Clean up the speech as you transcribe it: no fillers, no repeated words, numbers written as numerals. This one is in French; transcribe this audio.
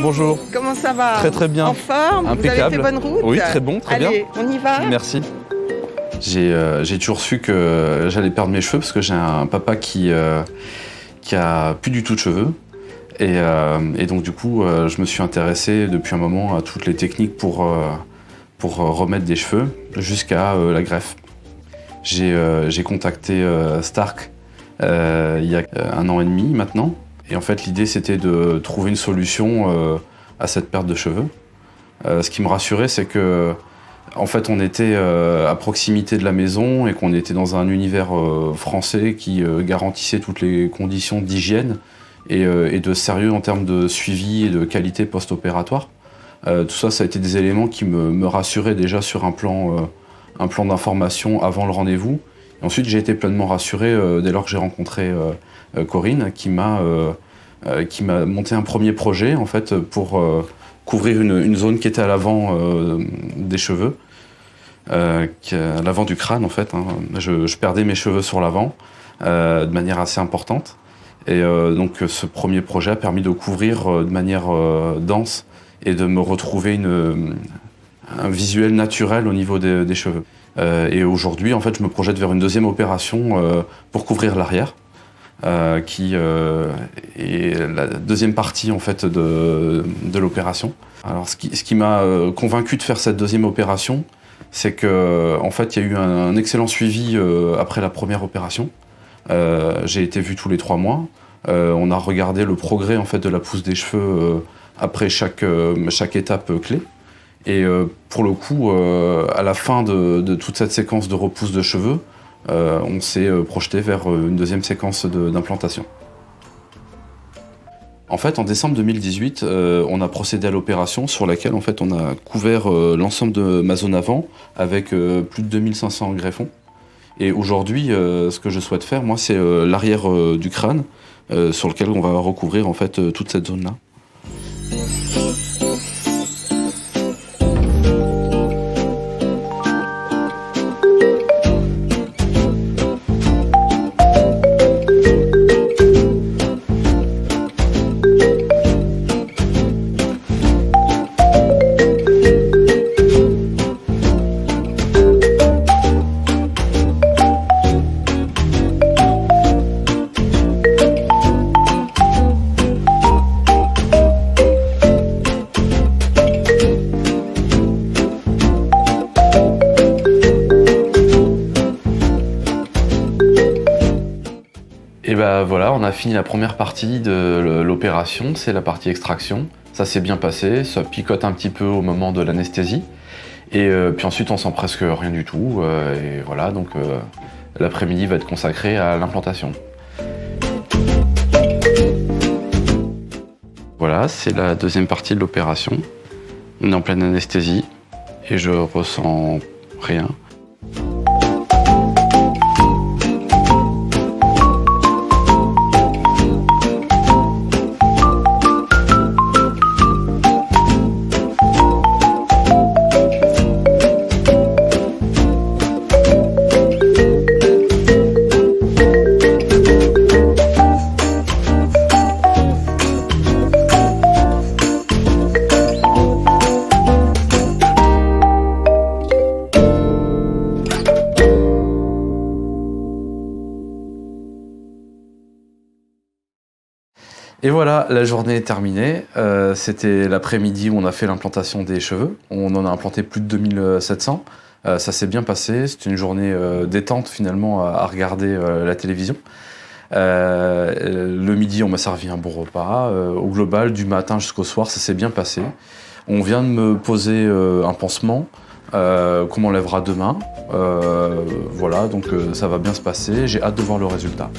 Bonjour. Comment ça va? Très très bien. En forme? Impeccable. Vous avez fait bonne route? Oui, très bon, très bien. Allez, on y va? Merci. J'ai toujours su que j'allais perdre mes cheveux parce que j'ai un papa qui a plus du tout de cheveux. Et donc du coup, je me suis intéressé depuis un moment à toutes les techniques pour remettre des cheveux jusqu'à la greffe. J'ai contacté Stark il y a 1 an et demi maintenant. Et en fait, l'idée, c'était de trouver une solution à cette perte de cheveux. Ce qui me rassurait, c'est que, en fait, on était à proximité de la maison et qu'on était dans un univers français qui garantissait toutes les conditions d'hygiène et de sérieux en termes de suivi et de qualité post-opératoire. Tout ça, ça a été des éléments qui me rassuraient déjà sur un plan d'information avant le rendez-vous. Et ensuite, j'ai été pleinement rassuré dès lors que j'ai rencontré Corinne, qui m'a monté un premier projet en fait pour couvrir une zone qui était à l'avant des cheveux, à l'avant du crâne en fait. Hein. Je perdais mes cheveux sur l'avant de manière assez importante. Et donc ce premier projet a permis de couvrir de manière dense et de me retrouver un visuel naturel au niveau des cheveux. Et aujourd'hui, en fait, je me projette vers une deuxième opération pour couvrir l'arrière. Qui est la deuxième partie en fait de l'opération. Alors ce qui m'a convaincu de faire cette deuxième opération, c'est que en fait il y a eu un excellent suivi après la première opération. J'ai été vu tous les 3 mois. On a regardé le progrès en fait de la pousse des cheveux après chaque étape clé. Et pour le coup, à la fin de toute cette séquence de repousse de cheveux, on s'est projeté vers une deuxième séquence d'implantation. En fait, en décembre 2018, on a procédé à l'opération sur laquelle en fait, on a couvert l'ensemble de ma zone avant avec plus de 2500 greffons. Et aujourd'hui, ce que je souhaite faire, moi, c'est l'arrière du crâne sur lequel on va recouvrir en fait toute cette zone-là. Et ben voilà, on a fini la première partie de l'opération, c'est la partie extraction. Ça s'est bien passé, ça picote un petit peu au moment de l'anesthésie. Et puis ensuite, on sent presque rien du tout. Et voilà, donc l'après-midi va être consacré à l'implantation. Voilà, c'est la deuxième partie de l'opération. On est en pleine anesthésie et je ressens rien. Et voilà, la journée est terminée. C'était l'après-midi où on a fait l'implantation des cheveux. On en a implanté plus de 2700. Ça s'est bien passé. C'était une journée détente finalement à regarder la télévision. Le midi, on m'a servi un bon repas. Au global, du matin jusqu'au soir, ça s'est bien passé. On vient de me poser un pansement qu'on m'enlèvera demain. Voilà, donc ça va bien se passer. J'ai hâte de voir le résultat.